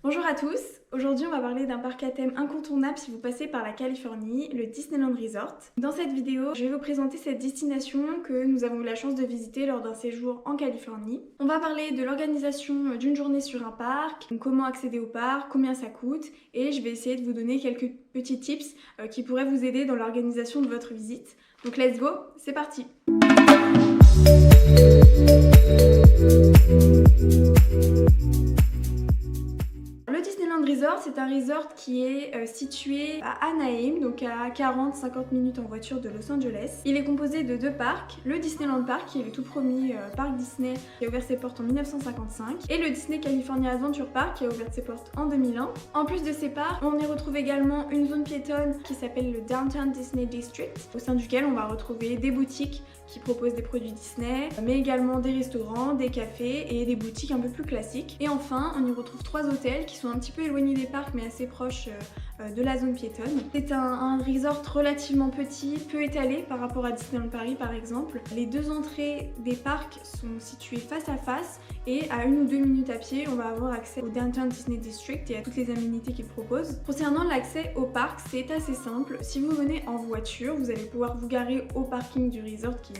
Bonjour à tous, aujourd'hui on va parler d'un parc à thème incontournable si vous passez par la Californie, le Disneyland Resort. Dans cette vidéo, je vais vous présenter cette destination que nous avons eu la chance de visiter lors d'un séjour en Californie. On va parler de l'organisation d'une journée sur un parc, donc comment accéder au parc, combien ça coûte, et je vais essayer de vous donner quelques petits tips qui pourraient vous aider dans l'organisation de votre visite. Donc let's go, c'est parti! C'est un resort qui est situé à Anaheim, donc à 40-50 minutes en voiture de Los Angeles. Il est composé de deux parcs, le Disneyland Park qui est le tout premier parc Disney qui a ouvert ses portes en 1955 et le Disney California Adventure Park qui a ouvert ses portes en 2001. En plus de ces parcs, on y retrouve également une zone piétonne qui s'appelle le Downtown Disney District, au sein duquel on va retrouver des boutiques qui proposent des produits Disney, mais également des restaurants, des cafés et des boutiques un peu plus classiques. Et enfin, on y retrouve trois hôtels qui sont un petit peu éloignés des parcs mais assez proches de la zone piétonne. C'est un resort relativement petit, peu étalé par rapport à Disneyland Paris par exemple. Les deux entrées des parcs sont situées face à face et à 1 ou 2 minutes à pied, on va avoir accès au Downtown Disney District et à toutes les aménités qu'il propose. Concernant l'accès au parc, c'est assez simple. Si vous venez en voiture, vous allez pouvoir vous garer au parking du resort qui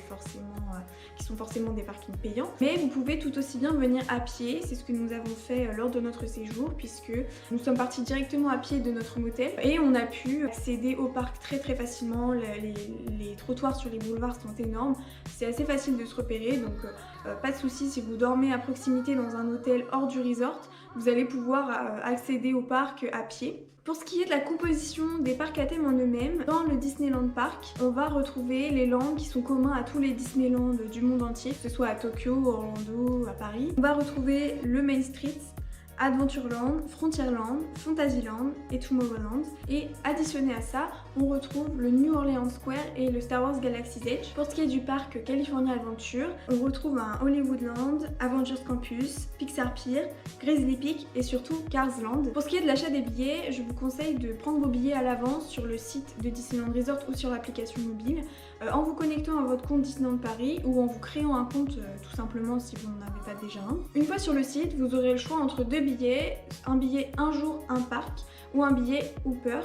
sont forcément des parkings payants. Mais vous pouvez tout aussi bien venir à pied, c'est ce que nous avons fait lors de notre séjour puisque nous sommes partis directement à pied de notre motel et on a pu accéder au parc très facilement. Les trottoirs sur les boulevards sont énormes, c'est assez facile de se repérer, donc pas de souci si vous dormez à proximité dans un hôtel hors du resort, vous allez pouvoir accéder au parc à pied. Pour ce qui est de la composition des parcs à thème en eux-mêmes, dans le Disneyland Park, on va retrouver les lands qui sont communs à tous les Disneyland du monde entier, que ce soit à Tokyo, Orlando, à Paris. On va retrouver le Main Street, Adventureland, Frontierland, Fantasyland et Tomorrowland. Et additionné à ça, on retrouve le New Orleans Square et le Star Wars Galaxy's Edge. Pour ce qui est du parc California Adventure, on retrouve un Hollywoodland, Avengers Campus, Pixar Pier, Grizzly Peak et surtout Cars Land. Pour ce qui est de l'achat des billets, je vous conseille de prendre vos billets à l'avance sur le site de Disneyland Resort ou sur l'application mobile en vous connectant à votre compte Disneyland Paris ou en vous créant un compte tout simplement si vous n'en avez pas déjà un. Une fois sur le site, vous aurez le choix entre deux billets, un billet un jour un parc ou un billet Hopper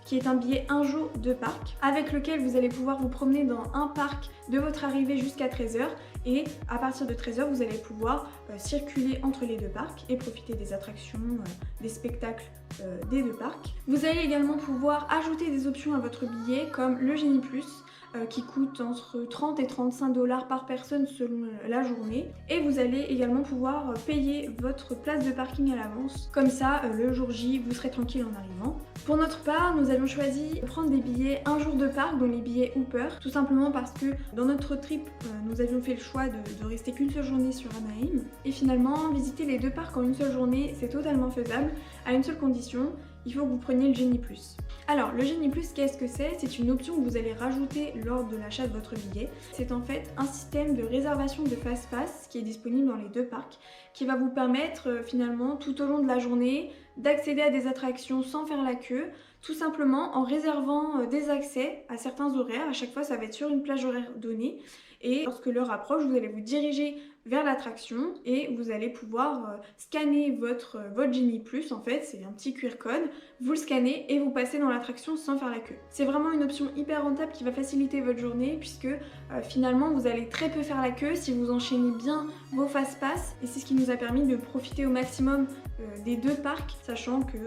qui est un billet un jour deux parcs avec lequel vous allez pouvoir vous promener dans un parc de votre arrivée jusqu'à 13h et à partir de 13h vous allez pouvoir circuler entre les deux parcs et profiter des attractions, des spectacles des deux parcs. Vous allez également pouvoir ajouter des options à votre billet comme le Genie Plus qui coûte entre 30 et 35 $ par personne selon la journée. Et vous allez également pouvoir payer votre place de parking à l'avance. Comme ça, le jour J, vous serez tranquille en arrivant. Pour notre part, nous avions choisi de prendre des billets un jour de parc, dont les billets Hopper, tout simplement parce que dans notre trip, nous avions fait le choix de rester qu'une seule journée sur Anaheim. Et finalement, visiter les deux parcs en une seule journée, c'est totalement faisable, à une seule condition, il faut que vous preniez le Genie Plus. Alors, le Genie Plus, qu'est-ce que c'est? C'est une option que vous allez rajouter lors de l'achat de votre billet. C'est en fait un système de réservation de fast-pass qui est disponible dans les deux parcs, qui va vous permettre finalement tout au long de la journée d'accéder à des attractions sans faire la queue, tout simplement en réservant des accès à certains horaires. À chaque fois, ça va être sur une plage horaire donnée. Et lorsque l'heure approche, vous allez vous diriger vers l'attraction et vous allez pouvoir scanner votre Genie Plus. En fait, c'est un petit QR code, vous le scannez et vous passez dans l'attraction sans faire la queue. C'est vraiment une option hyper rentable qui va faciliter votre journée puisque finalement vous allez très peu faire la queue si vous enchaînez bien vos fast-pass et c'est ce qui nous a permis de profiter au maximum des deux parcs, sachant que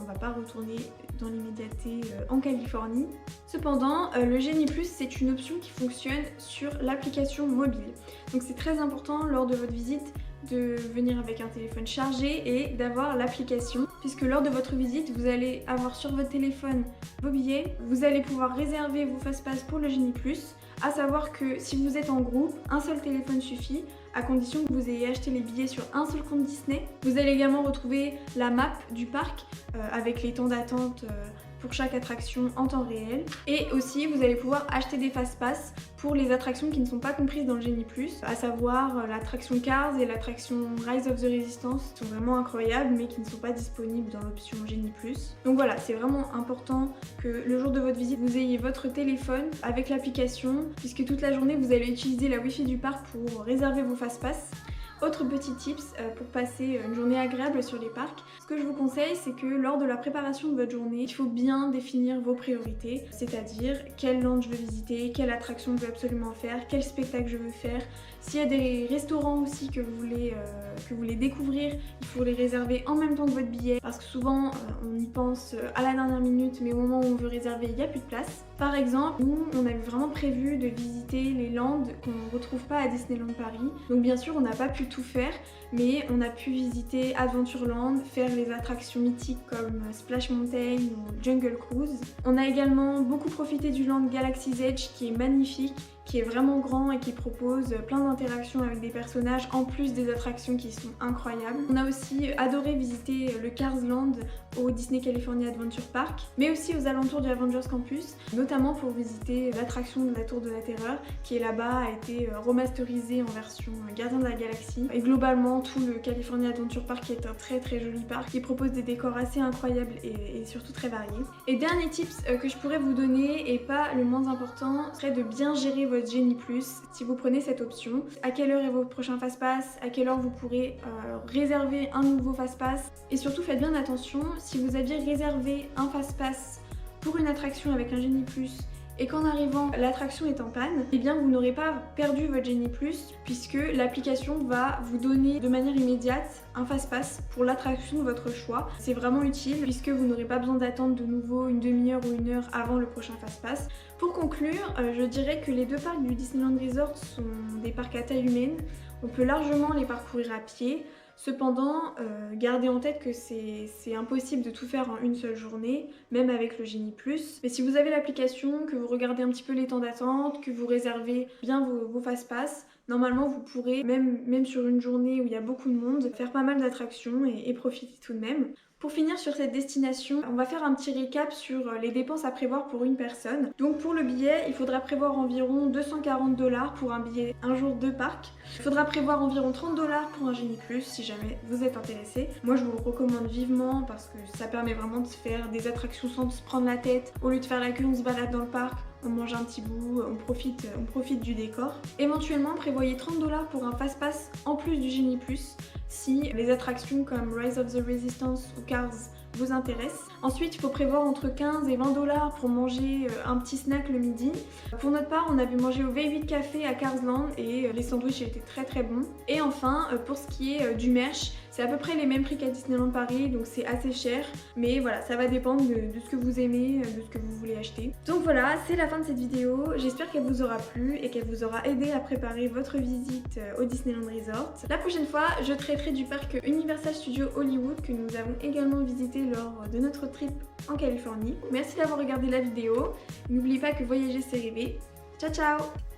on va pas retourner dans l'immédiateté en Californie. Cependant, le Genie Plus, c'est une option qui fonctionne sur l'application mobile. Donc c'est très important lors de votre visite de venir avec un téléphone chargé et d'avoir l'application puisque lors de votre visite, vous allez avoir sur votre téléphone vos billets, vous allez pouvoir réserver vos fast-pass pour le Genie Plus, à savoir que si vous êtes en groupe, un seul téléphone suffit à condition que vous ayez acheté les billets sur un seul compte Disney. Vous allez également retrouver la map du parc avec les temps d'attente pour chaque attraction en temps réel. Et aussi, vous allez pouvoir acheter des fast-pass pour les attractions qui ne sont pas comprises dans le Genie Plus, à savoir l'attraction Cars et l'attraction Rise of the Resistance, qui sont vraiment incroyables mais qui ne sont pas disponibles dans l'option Genie Plus. Donc voilà, c'est vraiment important que le jour de votre visite, vous ayez votre téléphone avec l'application, puisque toute la journée, vous allez utiliser la Wi-Fi du parc pour réserver vos fast-pass. Autre petit tips pour passer une journée agréable sur les parcs, ce que je vous conseille c'est que lors de la préparation de votre journée, il faut bien définir vos priorités, c'est-à-dire quelle land je veux visiter, quelle attraction je veux absolument faire, quel spectacle je veux faire. S'il y a des restaurants aussi que vous voulez découvrir, il faut les réserver en même temps que votre billet parce que souvent on y pense à la dernière minute mais au moment où on veut réserver il n'y a plus de place. Par exemple, nous on avait vraiment prévu de visiter les lands qu'on ne retrouve pas à Disneyland Paris. Donc bien sûr on n'a pas pu tout faire mais on a pu visiter Adventureland, faire les attractions mythiques comme Splash Mountain ou Jungle Cruise. On a également beaucoup profité du land Galaxy's Edge qui est magnifique, qui est vraiment grand et qui propose plein d'interactions avec des personnages en plus des attractions qui sont incroyables. On a aussi adoré visiter le Cars Land au Disney California Adventure Park, mais aussi aux alentours du Avengers Campus, notamment pour visiter l'attraction de la Tour de la Terreur qui est là-bas, a été remasterisée en version Gardien de la Galaxie. Et globalement, tout le California Adventure Park est un très joli parc qui propose des décors assez incroyables et surtout très variés. Et dernier tips que je pourrais vous donner, et pas le moins important, serait de bien gérer votre Genie+, si vous prenez cette option. À quelle heure est votre prochain Fast-Pass, à quelle heure vous pourrez réserver un nouveau Fast-Pass. Et surtout faites bien attention, si vous aviez réservé un Fast-Pass pour une attraction avec un Genie+, et qu'en arrivant l'attraction est en panne, eh bien vous n'aurez pas perdu votre Genie+, puisque l'application va vous donner de manière immédiate un fast-pass pour l'attraction de votre choix. C'est vraiment utile puisque vous n'aurez pas besoin d'attendre de nouveau une demi-heure ou une heure avant le prochain fast-pass. Pour conclure, je dirais que les deux parcs du Disneyland Resort sont des parcs à taille humaine. On peut largement les parcourir à pied. Cependant, gardez en tête que c'est impossible de tout faire en une seule journée, même avec le Genie+. Mais si vous avez l'application, que vous regardez un petit peu les temps d'attente, que vous réservez bien vos fast-pass, normalement vous pourrez, même sur une journée où il y a beaucoup de monde, faire pas mal d'attractions et profiter tout de même. Pour finir sur cette destination, on va faire un petit récap sur les dépenses à prévoir pour une personne. Donc pour le billet, il faudra prévoir environ 240 $ pour un billet un jour de parc. Il faudra prévoir environ 30 $ pour un Genie+, si jamais vous êtes intéressé. Moi je vous le recommande vivement parce que ça permet vraiment de se faire des attractions sans se prendre la tête. Au lieu de faire la queue, on se balade dans le parc, on mange un petit bout, on profite du décor. Éventuellement, prévoyez 30 $ pour un fast-pass en plus du Genie+, si les attractions comme Rise of the Resistance ou Cars vous intéressent. Ensuite, il faut prévoir entre 15 et 20 $ pour manger un petit snack le midi. Pour notre part, on avait mangé au V8 Café à Carsland et les sandwichs étaient très bons. Et enfin, pour ce qui est du merch, c'est à peu près les mêmes prix qu'à Disneyland Paris, donc c'est assez cher. Mais voilà, ça va dépendre de ce que vous aimez, de ce que vous voulez acheter. Donc voilà, c'est la fin de cette vidéo. J'espère qu'elle vous aura plu et qu'elle vous aura aidé à préparer votre visite au Disneyland Resort. La prochaine fois, je traiterai du parc Universal Studios Hollywood que nous avons également visité lors de notre trip en Californie. Merci d'avoir regardé la vidéo. N'oubliez pas que voyager c'est rêver. Ciao ciao!